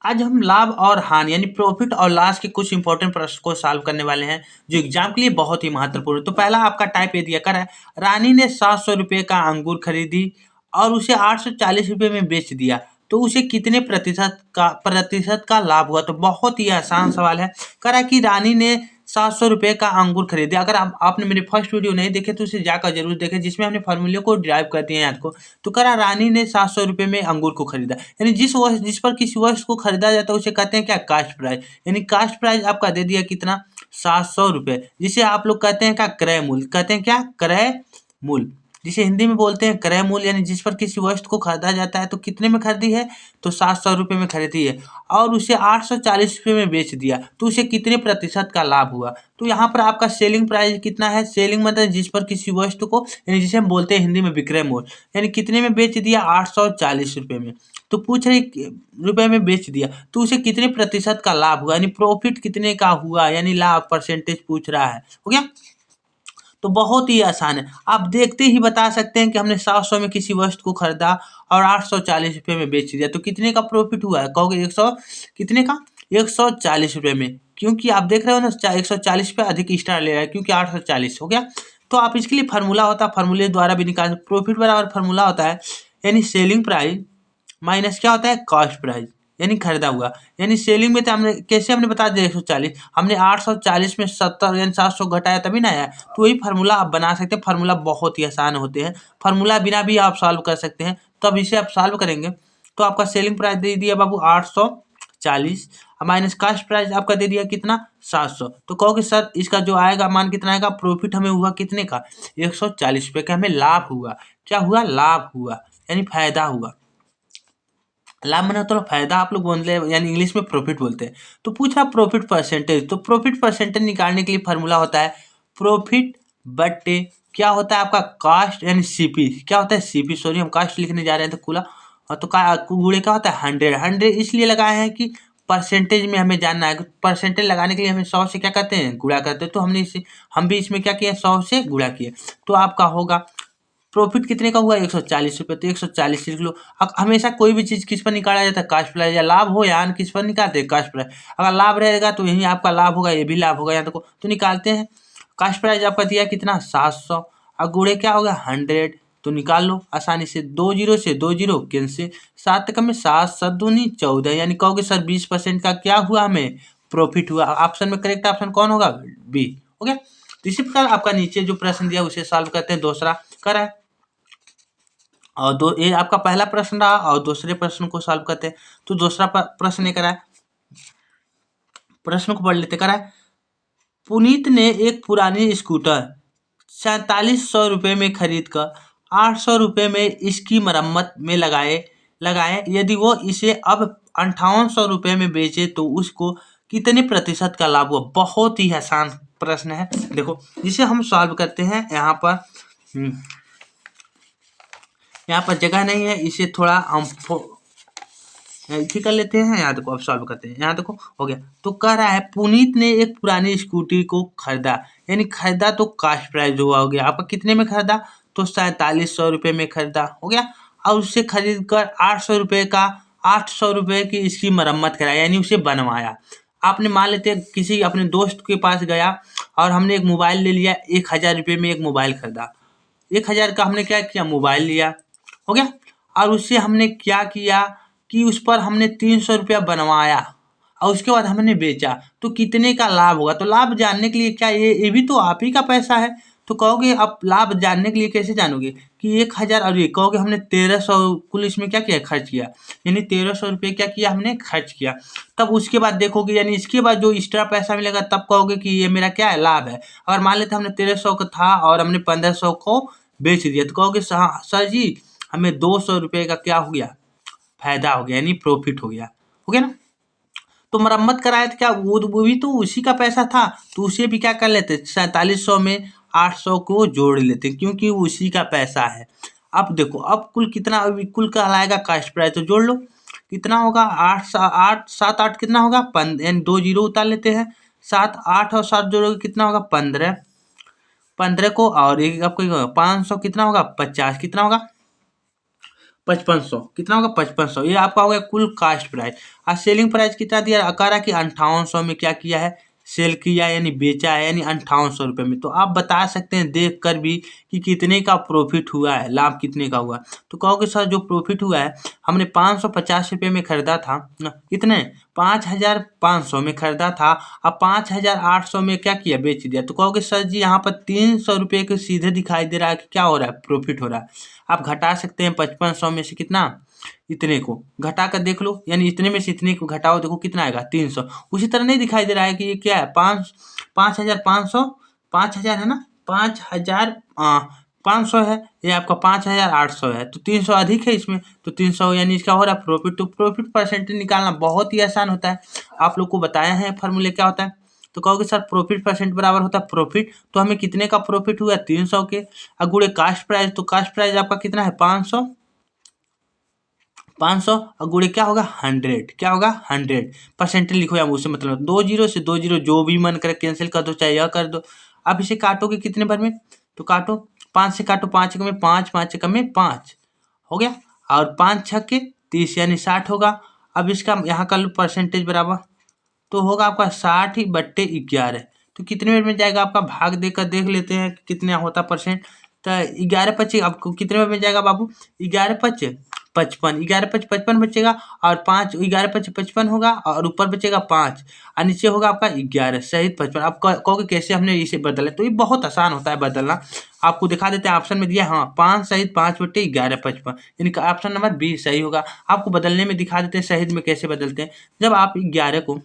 आज हम लाभ और हानि यानी प्रॉफिट और लॉस के कुछ इंपॉर्टेंट प्रश्न को सॉल्व करने वाले हैं जो एग्जाम के लिए बहुत ही महत्वपूर्ण है। तो पहला आपका टाइप ए दिया कर है, रानी ने 700 रुपये का अंगूर खरीदी और उसे 840 रुपये में बेच दिया, तो उसे कितने प्रतिशत का लाभ हुआ। तो बहुत ही आसान सवाल है। कह रहा है कि रानी ने 700 रुपये का अंगूर खरीदे। अगर आपने मेरे फर्स्ट वीडियो नहीं देखे तो उसे जाकर जरूर देखें, जिसमें हमने फार्मूले को डिराइव कर दिए हैं याद को। तो कह रहा रानी ने 700 रुपये में अंगूर को खरीदा, यानी जिस पर किसी वस्तु को खरीदा जाता है उसे कहते हैं क्या, कास्ट प्राइस। यानी कास्ट प्राइस आपका दे दिया कितना, 700 रुपये, जिसे आप लोग कहते हैं क्या, क्रय मूल्य। कहते हैं क्या, क्रय मूल्य, जिसे हिंदी में बोलते हैं क्रय मूल्य। यानी जिस पर किसी वस्तु को खरीदा जाता है तो कितने में खरीदी है, तो 700 रुपये में खरीदी है और उसे 840 रुपये में बेच दिया, तो उसे कितने प्रतिशत का लाभ हुआ। तो यहाँ पर आपका सेलिंग प्राइस कितना है, सेलिंग मतलब जिस पर किसी वस्तु को, यानी जिसे हम बोलते हैं हिंदी में विक्रय मूल्य, यानी कितने में बेच दिया, 840 रुपये में। तो पूछ रहे रुपए में बेच दिया तो उसे कितने प्रतिशत का लाभ हुआ, यानी प्रॉफिट कितने का हुआ, यानी लाभ परसेंटेज पूछ रहा है। हो गया। तो बहुत ही आसान है, आप देखते ही बता सकते हैं कि हमने 700 में किसी वस्तु को खरीदा और 840 रुपये में बेच दिया, तो कितने का प्रॉफिट हुआ है। कहोगे 100 कितने का, 140 रुपये में, क्योंकि आप देख रहे हो ना 140 पे अधिक स्टार ले रहा है क्योंकि 840 हो गया। तो आप इसके लिए फार्मूला होता है, फार्मूले द्वारा भी निकाल, प्रॉफिट बराबर फार्मूला होता है, यानी सेलिंग प्राइस माइनस क्या होता है, कॉस्ट प्राइस, यानी खरीदा हुआ। यानी सेलिंग में तो हमने बता दिया 140, हमने 840 में 70 यानी 700 घटाया तभी ना आया। तो वही फार्मूला आप बना सकते हैं। फार्मूला बहुत ही आसान होते हैं, फार्मूला बिना भी आप सॉल्व कर सकते हैं। तो अब इसे आप सॉल्व करेंगे तो आपका सेलिंग प्राइस दे दिया बाबू 840, माइनस कास्ट प्राइस आपका दे दिया कितना, 700। तो कहोगे सर इसका जो आएगा मान कितना आएगा, प्रॉफिट हमें हुआ कितने का, 140 रुपये का हमें लाभ हुआ। क्या हुआ, लाभ हुआ, यानी फायदा हुआ। लाभ मैंने तो फायदा आप लोग बोलते हैं, यानी इंग्लिश में प्रॉफिट बोलते हैं। तो पूछा प्रॉफिट परसेंटेज, तो प्रॉफिट परसेंटेज निकालने के लिए फार्मूला होता है प्रॉफिट बटे क्या होता है आपका, कास्ट, यानी सीपी। क्या होता है, सीपी, सॉरी हम कास्ट लिखने जा रहे हैं तो खुला, और तो गुणे क्या होता है 100। 100 इसलिए लगाए हैं कि परसेंटेज में हमें जानना है। परसेंटेज लगाने के लिए हमें 100 से क्या करते हैं, गुणा करते हैं। तो हम भी इसमें क्या किए, 100 से गुणा किए। तो आपका होगा प्रॉफिट कितने का हुआ, 140 रुपये। तो 140 लिख लो। अब हमेशा कोई भी चीज़ किस पर निकाला जाता है, कास्ट प्राइस, या लाभ हो या किस पर निकालते हैं, कास्ट प्राइस। अगर लाभ रहेगा तो यही आपका लाभ होगा, ये भी लाभ होगा। यहाँ देखो तो निकालते हैं। कास्ट प्राइस आपका दिया कितना, 700, और गुणे क्या होगा 100। तो निकाल लो आसानी से, 2 जीरो से 2 जीरो कैंसिल, 7 का में 7 7 दूनी 14। यानी कहोगे सर 20% का क्या हुआ, हमें प्रॉफिट हुआ। ऑप्शन में करेक्ट ऑप्शन कौन होगा, बी। हो गया। तो इसी प्रकार आपका नीचे जो प्रश्न दिया उसे सॉल्व करते हैं। दूसरा करा है, और ये आपका पहला प्रश्न रहा, और दूसरे प्रश्न को सॉल्व करते हैं। तो दूसरा प्रश्न ये करा है, प्रश्न को पढ़ लेते। करा है, पुनीत ने एक पुरानी स्कूटर 4700 रुपये में खरीद कर 800 रुपये में इसकी मरम्मत में लगाए। यदि वो इसे अब 5800 रुपये में बेचे तो उसको कितने प्रतिशत का लाभ हुआ। बहुत ही आसान प्रश्न है। देखो जिसे हम सॉल्व करते हैं, यहाँ पर जगह नहीं है, इसे थोड़ा हम इसी कर लेते हैं। यहाँ देखो अब सॉल्व करते हैं। यहाँ देखो हो गया। तो कह रहा है पुनीत ने एक पुरानी स्कूटी को खरीदा, यानी खरीदा तो कास्ट प्राइस हुआ, हो गया आपका कितने में खरीदा, तो 4700 रुपये में खरीदा। हो गया। और उससे खरीद कर 800 रुपये की इसकी मरम्मत कराई, यानी उसे बनवाया। आपने मान लेते हैं किसी अपने दोस्त के पास गया और हमने एक मोबाइल ले लिया, 1000 रुपये में एक मोबाइल खरीदा। 1000 का हमने क्या किया, मोबाइल लिया। हो गया। और उससे हमने क्या किया कि उस पर हमने 300 रुपया बनवाया और उसके बाद हमने बेचा, तो कितने का लाभ होगा। तो लाभ जानने के लिए क्या, ये भी तो आप ही का पैसा है। तो कहोगे आप लाभ जानने के लिए कैसे जानोगे कि 1000 और ये कहोगे हमने 1300 कुल इसमें क्या किया, खर्च किया, यानी 1300 रुपये क्या किया, हमने खर्च किया। तब उसके बाद देखोगे, यानी इसके बाद जो एक्स्ट्रा पैसा मिलेगा तब कहोगे कि ये मेरा क्या है, लाभ है। अगर मान लेते हमने 1300 का था और हमने 1500 को बेच दिया, तो कहोगे सर जी हमें 200 रुपये का क्या हो गया, फायदा हो गया, यानी प्रॉफिट हो गया। हो गया ना। तो मरम्मत कराए तो क्या, वो भी तो उसी का पैसा था, तो उसे भी क्या कर लेते, 4700 में 800 को जोड़ लेते, क्योंकि वो उसी का पैसा है। अब देखो अब कुल कितना, कुल का आएगा कास्ट प्राइस, तो जोड़ लो कितना होगा, 8 7 8 कितना होगा, 15, यानी 2 जीरो उतार लेते हैं। 7 8 और 7 जोड़ोगे कितना होगा, 15। 15 को और एक आपको 500 कितना होगा, 50 कितना होगा, 5500, कितना होगा 5500। ये आपका हो गया कुल कास्ट प्राइस। और सेलिंग प्राइस कितना दिया कह रहा है कि 5800 में क्या किया है, सेल किया यानी बेचा है, यानी 5800 रुपये में। तो आप बता सकते हैं देख कर भी कि कितने का प्रॉफिट हुआ है, लाभ कितने का हुआ। तो कहोगे सर जो प्रॉफिट हुआ है हमने 550 रुपये में खरीदा था ना, कितने 5500 में खरीदा था, अब 5800 में क्या किया, बेच दिया। तो कहोगे सर जी यहाँ पर 300 रुपये के सीधे दिखाई दे रहा है कि क्या हो रहा है, प्रॉफिट हो रहा है। आप घटा सकते हैं 5500 में से कितना, इतने को घटा कर देख लो, यानी इतने में से इतने को घटाओ, देखो कितना आएगा 300। उसी तरह नहीं दिखाई दे रहा है कि ये क्या है, 5500, 5000 है ना, 5500 है, ये आपका 5800 है, तो 300 अधिक है इसमें, तो 300 यानी इसका हो रहा है प्रॉफिट। तो प्रॉफिट परसेंटेज निकालना बहुत ही आसान होता है, आप लोग को बताया है फॉर्मूले क्या होता है। तो कहोगे सर प्रॉफिट परसेंट बराबर होता है प्रॉफिट, तो हमें कितने का प्रॉफिट हुआ 300 के, और गुणे कास्ट प्राइस, तो कास्ट प्राइस आपका कितना है 500, 500 और गुणे क्या होगा 100, क्या होगा 100। परसेंटेज लिखो या उससे मतलब 20 से 20 जो भी मन करे कैंसिल कर दो, चाहे यह कर दो। अब इसे काटोगे कितने बार में, तो काटो 5 से काटो, 5 में 5, 5 में 5 हो गया, और 5 छक्के 30 यानी 60 होगा। अब इसका यहाँ कर लो परसेंटेज बराबर, तो होगा आपका 60/11। तो कितने मिनट में जाएगा आपका, भाग देकर देख लेते हैं कितना होता परसेंट। तो 11/5 आपको कितने मिनट में जाएगा बाबू, 11/5 55, 11/5 55 बचेगा, और 5 11/5 55 होगा, और ऊपर बचेगा 5 और नीचे होगा आपका 11 सहित 55। आप कहोगे कैसे हमने इसे बदला, तो ये बहुत आसान होता है बदलना। आपको दिखा देते हैं, ऑप्शन में दिया हाँ 5 सहित 5/11 55, यानी कि ऑप्शन नंबर बी सही होगा। आपको बदलने में दिखा देते हैं सहित में कैसे बदलते हैं। जब आप 11 को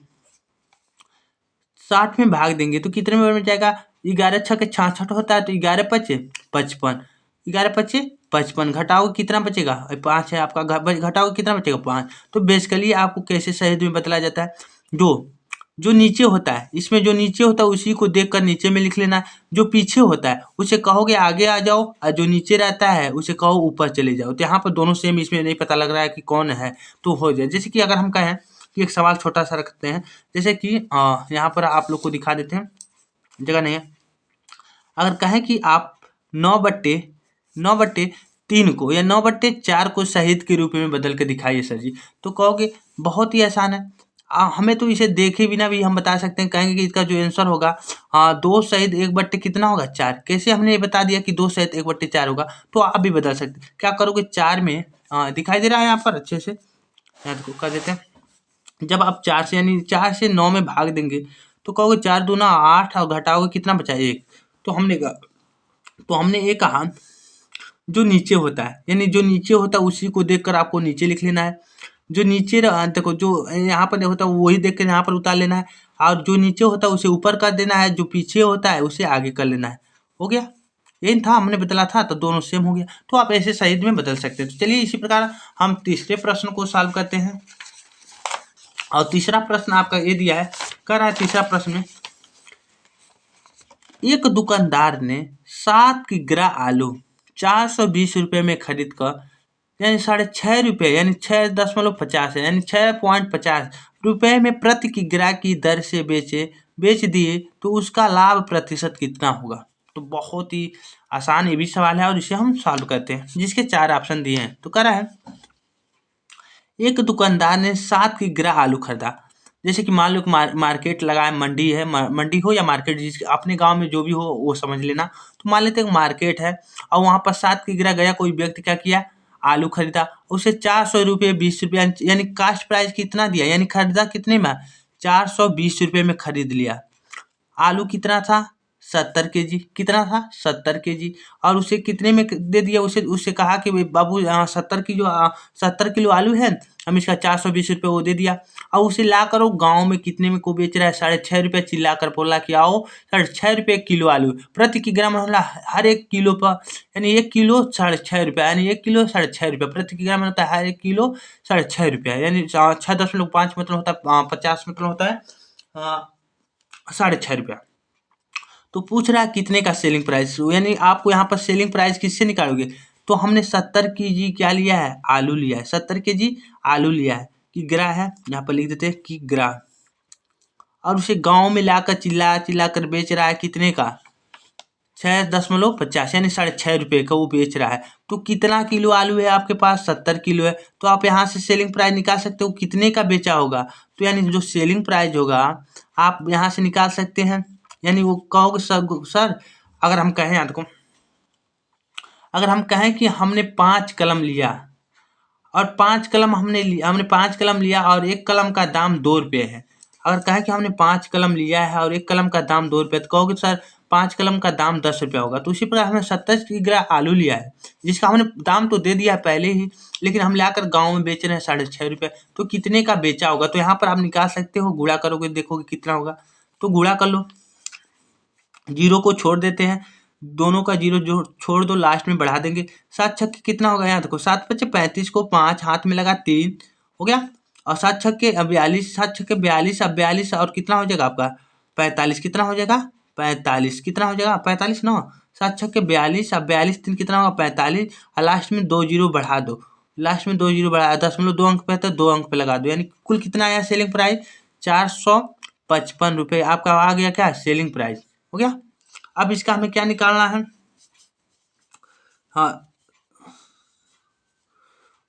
60 में भाग देंगे तो कितने में बन जाएगा, 11 छक्के 66 होता है, तो 11/5 55, 11/5 55, घटाओगे कितना बचेगा 5 है आपका, घटाओगे कितना बचेगा 5। तो बेसिकली आपको कैसे सही में बतलाया जाता है, जो जो नीचे होता है, इसमें जो नीचे होता है उसी को देखकर नीचे में लिख लेना है, जो पीछे होता है उसे कहोगे आगे आ जाओ, और जो नीचे रहता है उसे कहो ऊपर चले जाओ। तो यहाँ पर दोनों सेम, इसमें नहीं पता लग रहा है कि कौन है, तो हो जाए। जैसे कि अगर हम कहें कि एक सवाल छोटा सा रखते हैं, जैसे कि यहाँ पर आप लोग को दिखा देते हैं, जगह नहीं है। अगर कहें कि आप 9/3 को या 9/4 को शहीद के रूप में बदल के दिखाइए सर जी, तो कहोगे बहुत ही आसान है। हमें तो इसे देखे बिना भी हम बता सकते हैं, कहेंगे कि इसका जो आंसर होगा 2 शहीद 1/, कितना होगा 4। कैसे हमने ये बता दिया कि 2 शहीद 1/4 होगा, तो आप भी बदल सकते हैं। क्या करोगे 4 में दिखाई दे रहा है यहाँ पर अच्छे से, यहाँ देखो कर देते हैं। जब आप 4 से यानी 4 से 9 में भाग देंगे तो कहोगे 4 दूना 8 और घटाओगे कितना बचा 1। तो हमने ये कहा जो नीचे होता है, यानी जो नीचे होता है उसी को देखकर आपको नीचे लिख लेना है। जो नीचे देखो जो यहाँ पर होता है वही देख कर यहाँ पर उतार लेना है, और जो नीचे होता है उसे ऊपर कर देना है, जो पीछे होता है उसे आगे कर लेना है। हो गया, यही था हमने बदला था, तो दोनों सेम हो गया। तो आप ऐसे सही में बदल सकते हैं। तो चलिए इसी प्रकार हम तीसरे प्रश्न को सॉल्व करते हैं। और तीसरा प्रश्न आपका ये दिया है, कह रहा है तीसरा प्रश्न में, एक दुकानदार ने 7 किग्रा आलू 420 रुपये में खरीद कर, यानी 6.5 रुपये यानी 6.50 है, यानी 6.50 रुपये में प्रति किग्रा की दर से बेच दिए, तो उसका लाभ प्रतिशत कितना होगा। तो बहुत ही आसान ये भी सवाल है, और इसे हम सॉल्व करते हैं, जिसके 4 ऑप्शन दिए हैं। तो कह रहा है एक दुकानदार ने 7 किग्रा आलू खरीदा। जैसे कि मान लो मार्केट लगा है, मंडी है, मंडी हो या मार्केट, जिसके अपने गांव में जो भी हो वो समझ लेना। तो मान लेते हैं मार्केट है, और वहां पर 7 किग्रा गया कोई व्यक्ति, क्या किया आलू खरीदा, उसे 400 रुपये 20 रुपये, यानी कास्ट प्राइस कितना दिया, यानी खरीदा कितने में 420 रुपये में खरीद लिया। आलू कितना था 70 kg, कितना था 70 kg, और उसे कितने में दे दिया, उसे कहा कि बाबू 70 किलो आलू है, हम इसका 420 रुपये वो दे दिया। और उसे ला कर वो गाँव में कितने में को बेच रहा है 6.5 रुपये, चिल्ला कर बोला कि आओ 6.5 रुपये किलो आलू प्रति किग्रा में होला, हर 1 किलो पर, यानी 1 किलो 6.5 रुपये, यानी 1 किलो 6.5 रुपये प्रति किग्रा में होता है, हर 1 किलो 6.5 रुपये, यानी 6.5 मतलब होता है 50, मतलब होता है 6.5 रुपया। तो पूछ रहा है कितने का सेलिंग प्राइस, यानी आपको यहाँ पर सेलिंग प्राइस किससे निकालोगे। तो हमने 70 kg क्या लिया है, आलू लिया है, 70 kg आलू लिया है, किग्रा है, यहाँ पर लिख देते हैं किग्रा, और उसे गांव में लाकर चिल्ला कर बेच रहा है कितने का 6.50 यानी 6.5 रुपये का वो बेच रहा है। तो कितना किलो आलू है आपके पास? 70 किलो है। तो आप यहाँ से सेलिंग प्राइस निकाल सकते हो कितने का बेचा होगा। तो यानी जो सेलिंग प्राइस होगा आप यहाँ से निकाल सकते हैं। यानी वो कहोगे सर अगर हम कहें याद को, अगर हम कहें कि हमने 5 कलम लिया और 5 कलम हमने 5 कलम लिया और एक कलम का दाम 2 रुपये है। अगर कहें कि हमने 5 कलम लिया है और एक कलम का दाम 2 रुपये, तो कहोगे सर 5 कलम का दाम 10 रुपया होगा। तो उसी प्रकार हमने 70 किग्रा आलू लिया है जिसका हमने दाम तो दे दिया है पहले ही, लेकिन हम लाकर गाँव में बेच रहे हैं 6.5 रुपये। तो कितने का बेचा होगा? तो यहाँ पर आप निकाल सकते हो, गुणा करोगे देखोगे कितना होगा। तो गुणा कर लो, जीरो को छोड़ देते हैं, दोनों का जीरो जो छोड़ दो, लास्ट में बढ़ा देंगे। 7 छक्के कितना होगा? यहाँ देखो 7 पच्चे 35 को 5 हाथ में लगा 3 हो गया, और 7 छक्के 42, 7 छक्के 42, अब 42 और कितना हो जाएगा आपका 45, कितना हो जाएगा 45, कितना हो जाएगा 45 ना, 7 छक्के 42, अब 42 3 कितना होगा 45, और लास्ट में 2 जीरो बढ़ा दो, लास्ट में 2 जीरो बढ़ा 0.2 अंक पे, तो 2 अंक पे लगा दो, यानी कुल कितना आया सेलिंग प्राइस 455 रुपये आपका आ गया क्या सेलिंग प्राइस हो गया। अब इसका हमें क्या निकालना है? हाँ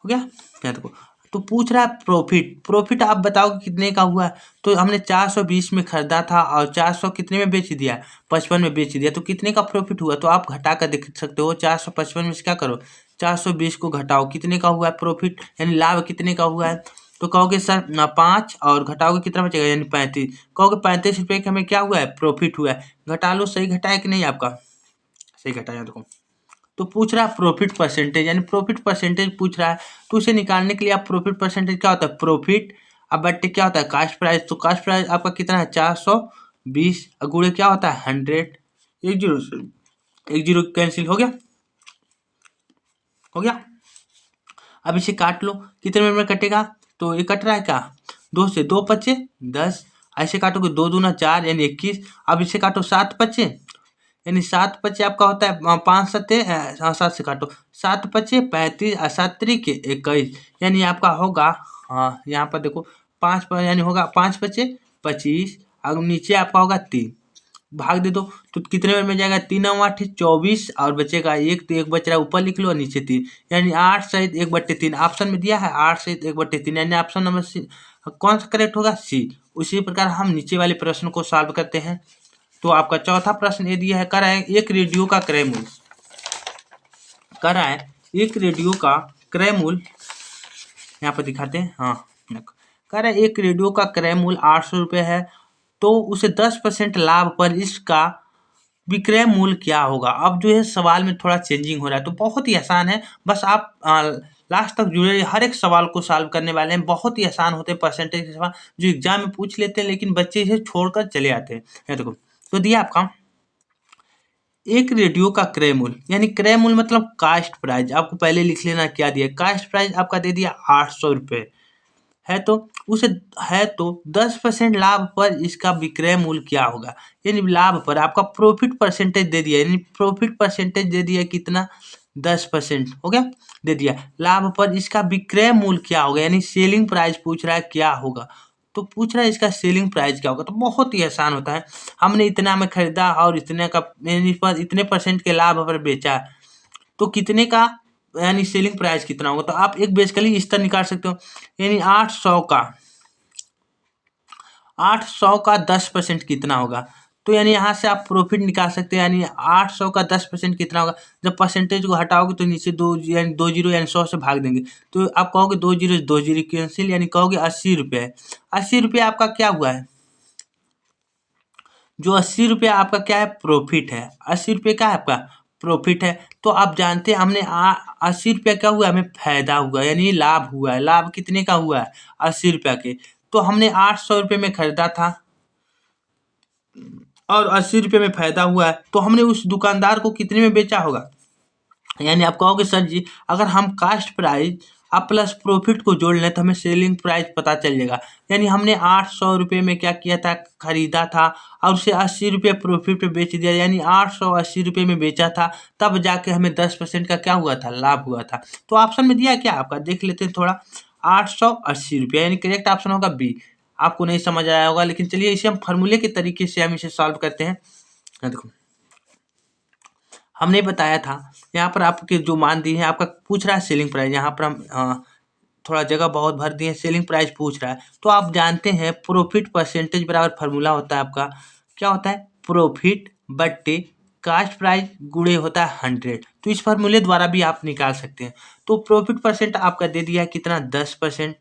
हो गया क्या देखो, तो पूछ रहा है प्रॉफिट। प्रॉफिट आप बताओ कितने का हुआ है? तो हमने 420 में खरीदा था और 400 कितने में बेच दिया? 55 में बेच दिया। तो कितने का प्रॉफिट हुआ? तो आप घटा कर देख सकते हो, 455 में से क्या करो 420 को घटाओ, कितने का हुआ है प्रॉफिट, यानी लाभ कितने का हुआ है? तो कहोगे सर 5 और घटाओगे कितना बचेगा, यानी 35। कहोगे 35 रुपये का हमें क्या हुआ है प्रॉफिट हुआ है। घटा लो, सही घटाया कि नहीं आपका? सही घटाया देखो। तो पूछ रहा है प्रॉफिट परसेंटेज, यानी प्रॉफिट परसेंटेज पूछ रहा है। तो उसे निकालने के लिए आप प्रॉफिट परसेंटेज क्या होता है प्रॉफिट, अब बट्टे क्या होता है कास्ट प्राइस। तो कास्ट प्राइस आपका कितना है 420, गुणे क्या होता है 100, एक जीरो कैंसिल हो गया, हो गया। अब इसे काट लो, कितने मिनट में कटेगा? तो ये कट रहा है क्या, 2 से 2 पच्चे 10, ऐसे काटोगे 2 दूना 4 यानी 21। अब इसे काटो 7 पच्चे, यानी 7 पच्चे आपका होता है 5 सत्ते, हाँ 7 से काटो 7 पच्चे 35 और 7 त्रिके 21, यानी आपका होगा, हाँ यहाँ पर देखो 5 पर यानी होगा 5 पच्चे 25, अब नीचे आपका होगा 3, भाग दे दो तो कितने में जाएगा 3 और 8 24, और बचेगा 1, तो 1 बच रहा है ऊपर लिख लो और नीचे 3, यानी 8 सहित 1/3 ऑप्शन में दिया है 8 सहित 1/3, यानी ऑप्शन नंबर सी कौन सा करेक्ट होगा सी। उसी प्रकार हम नीचे वाले प्रश्न को सॉल्व करते हैं। तो आपका चौथा प्रश्न ये दिया है, कर रहा है एक रेडियो का क्रय मूल्य, कर रहा है एक रेडियो का क्रय मूल्य, यहाँ पर दिखाते हैं, हाँ कर रहा है एक रेडियो का क्रय मूल्य 800 रुपये है, तो उसे 10% लाभ पर इसका विक्रय मूल्य क्या होगा। अब जो है सवाल में थोड़ा चेंजिंग हो रहा है, तो बहुत ही आसान है, बस आप लास्ट तक जुड़े रहिए, हर एक सवाल को सॉल्व करने वाले हैं, बहुत ही आसान होते हैं परसेंटेज के सवाल जो एग्जाम में पूछ लेते हैं, लेकिन बच्चे इसे छोड़कर चले आते हैं। ये देखो तो दिया आपका एक रेडियो का क्रय मूल्य, यानी क्रय मूल्य मतलब कास्ट प्राइस, आपको पहले लिख लेना क्या दिया, कास्ट प्राइस आपका दे दिया 800 रुपये है, तो उसे है तो 10% लाभ पर इसका विक्रय मूल्य क्या होगा, यानी लाभ पर आपका प्रॉफिट परसेंटेज दे दिया, यानी प्रॉफिट परसेंटेज दे दिया कितना 10% हो गया दे दिया, लाभ पर इसका विक्रय मूल्य क्या होगा, यानी सेलिंग प्राइस पूछ रहा है क्या होगा। तो पूछ रहा है इसका सेलिंग प्राइस क्या होगा, तो बहुत ही आसान होता है, हमने इतना में खरीदा और इतने का यानी पर इतने परसेंट के लाभ पर बेचा, तो कितने का यानी सेलिंग प्राइस कितना होगा। तो आप एक बेसिकली इस तरह निकाल सकते हो, यानी 800 का 10% कितना होगा। तो यानी यहाँ से आप प्रॉफिट निकाल सकते हैं, यानी 800 का 10% कितना होगा, जब परसेंटेज को हटाओगे तो नीचे 2 यानी 2 जीरो यानी 100 से भाग देंगे, तो आप कहोगे 2 जीरो 2 जीरो कैंसिल, यानी कहोगे 80 रुपये है। 80 रुपये आपका क्या हुआ है, जो 80 रुपये आपका क्या है प्रॉफिट है, 80 रुपये क्या है आपका प्रॉफिट है। तो आप जानते हैं हमने 80 रुपया क्या हुआ हमें फायदा हुआ, यानी लाभ हुआ है, लाभ कितने का हुआ है 80 रुपया के। तो हमने 800 रुपये में खरीदा था और 80 रुपये में फायदा हुआ है, तो हमने उस दुकानदार को कितने में बेचा होगा। यानी आप कहोगे सर जी अगर हम कास्ट प्राइस अब प्लस प्रॉफिट को जोड़ लें तो हमें सेलिंग प्राइस पता चल जाएगा, यानी हमने 800 रुपये में क्या किया था खरीदा था और उसे 80 रुपये प्रॉफिट पे बेच दिया, यानी 880 रुपये में बेचा था, तब जाके हमें 10% का क्या हुआ था लाभ हुआ था। तो ऑप्शन में दिया क्या आपका देख लेते हैं थोड़ा, 880 रुपये, यानी करेक्ट ऑप्शन होगा बी। आपको नहीं समझ आया होगा, लेकिन चलिए इसे हम फार्मूले के तरीके से हम इसे सॉल्व करते हैं। देखो हमने बताया था। यहाँ पर आपके जो मान दिए हैं, आपका पूछ रहा है सेलिंग प्राइस। यहाँ पर हम थोड़ा जगह बहुत भर दिए, सेलिंग प्राइस पूछ रहा है। तो आप जानते हैं प्रॉफिट परसेंटेज बराबर फार्मूला होता है आपका, क्या होता है, प्रॉफिट बट्टे कास्ट प्राइस गुणे होता है 100। तो इस फार्मूले द्वारा भी आप निकाल सकते हैं। तो प्रॉफिट परसेंट आपका दे दिया है कितना, 10%।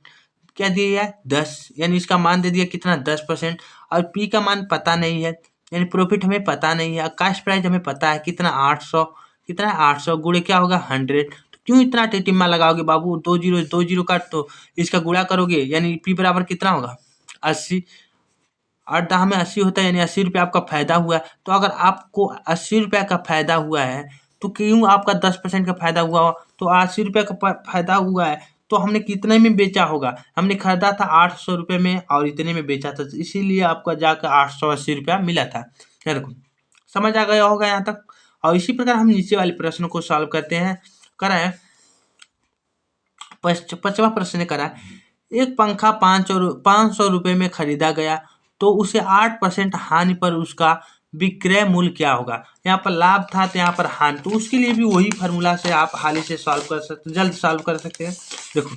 क्या दिया है, 10, यानी इसका मान दे दिया कितना, 10%। और पी का मान पता नहीं है, यानी प्रॉफिट हमें पता नहीं है। कास्ट प्राइस हमें पता है कितना, 800, कितना है 800 गुणे क्या होगा 100। तो क्यों इतना टिटिम्मा लगाओगे बाबू, दो जीरो का तो इसका गुणा करोगे, यानी पी बराबर कितना होगा 80। 8 में 80 होता है, यानी 80 रुपये आपका फायदा हुआ है। तो अगर आपको 80 रुपये का फायदा हुआ है, तो क्यों आपका 10% का फायदा हुआ हो, तो 80 रुपये का फायदा हुआ है, तो हमने कितने में बेचा होगा, हमने खरीदा था 800 रुपये में और इतने में बेचा था, तो इसीलिए आपका जाकर 880 रुपया मिला था। क्या देखो, समझ आ गया होगा यहाँ तक। और इसी प्रकार हम नीचे वाले प्रश्नों को सॉल्व करते हैं। करा है 5वां प्रश्न करा है, एक पंखा 500 रुपये में खरीदा गया, तो उसे 8% हानि पर उसका विक्रय मूल्य क्या होगा। यहाँ पर लाभ था तो यहाँ पर हानि, तो उसके लिए भी वही फार्मूला से आप हाली से सॉल्व कर सकते, जल्द सॉल्व कर सकते हैं। देखो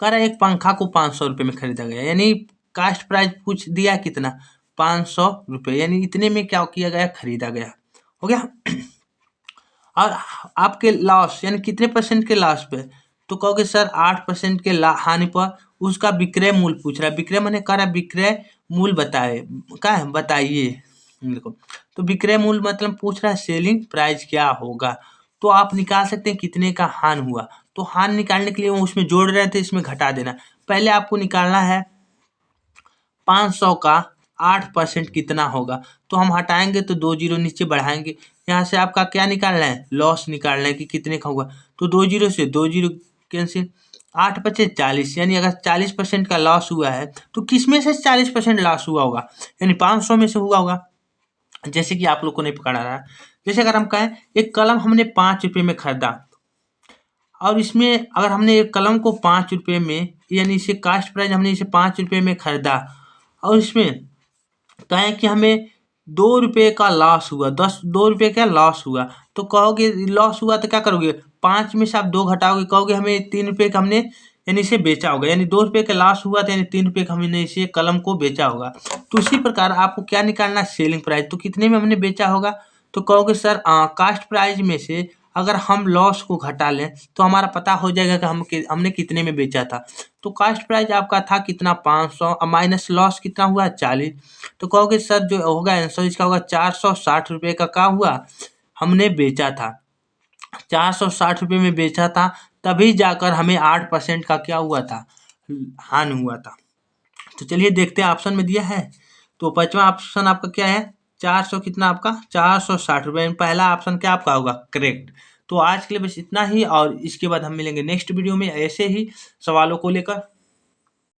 कह रहा है एक पंखा को 500 रुपये में खरीदा गया, यानी कास्ट प्राइस पूछ दिया कितना, 500 रुपये, यानी इतने में क्या किया गया, खरीदा गया, हो गया। और आपके लॉस यानी कितने परसेंट के लॉस पे, तो कहोगे सर 8% के हानि पर उसका विक्रय मूल्य पूछ रहा है। विक्रय मैंने कह रहा है विक्रय मूल्य बताए, क्या है बताइए। देखो तो विक्रय मूल्य मतलब पूछ रहा है सेलिंग प्राइस क्या होगा। तो आप निकाल सकते हैं कितने का हानि हुआ। तो हानि निकालने के लिए वो उसमें जोड़ रहे थे, इसमें घटा देना। पहले आपको निकालना है 500 का 8% कितना होगा, तो हम हटाएंगे तो 2 जीरो नीचे बढ़ाएंगे। यहाँ से आपका क्या निकालना है, लॉस निकालना है कि कितने का हुआ। तो 2 जीरो से 2 जीरो कैंसिल, 8 बचे 40, यानी अगर 40% का लॉस हुआ है तो किस में से 40% लॉस हुआ होगा, यानी 500 में से हुआ होगा। जैसे कि आप लोग को नहीं पकड़ा रहा है, जैसे अगर हम कहें एक कलम हमने 5 रुपये में खरीदा, और इसमें अगर हमने एक कलम को 5 रुपये में, यानी इसे कास्ट प्राइस हमने इसे 5 रुपये में खरीदा, और इसमें कहें कि हमें 2 रुपये का लॉस हुआ, 2 रुपये का लॉस हुआ, तो कहोगे लॉस हुआ तो क्या करोगे, 5 में से आप 2 घटाओगे, कहोगे हमें 3 रुपये का हमने यानी इसे बेचा होगा, यानी 2 रुपये का लॉस हुआ था, यानी 3 रुपये का हमने इसे कलम को बेचा होगा। तो उसी प्रकार आपको क्या निकालना है, सेलिंग प्राइस। तो कितने में हमने बेचा होगा, तो कहोगे सर कास्ट प्राइस में से अगर हम लॉस को घटा लें तो हमारा पता हो जाएगा कि हमने कितने में बेचा था। तो कास्ट प्राइस आपका था कितना, 500, माइनस लॉस कितना हुआ, 40। तो कहोगे सर जो होगा आंसर इसका होगा 460 रुपये का क्या हुआ, हमने बेचा था, 460 रुपये में बेचा था, तभी जाकर हमें 8% का क्या हुआ था, हानि हुआ था। तो चलिए देखते हैं, ऑप्शन में दिया है। तो 5वां ऑप्शन आपका क्या है, 400 कितना आपका 460 रुपये, पहला ऑप्शन क्या आपका होगा करेक्ट। तो आज के लिए बस इतना ही, और इसके बाद हम मिलेंगे नेक्स्ट वीडियो में ऐसे ही सवालों को लेकर।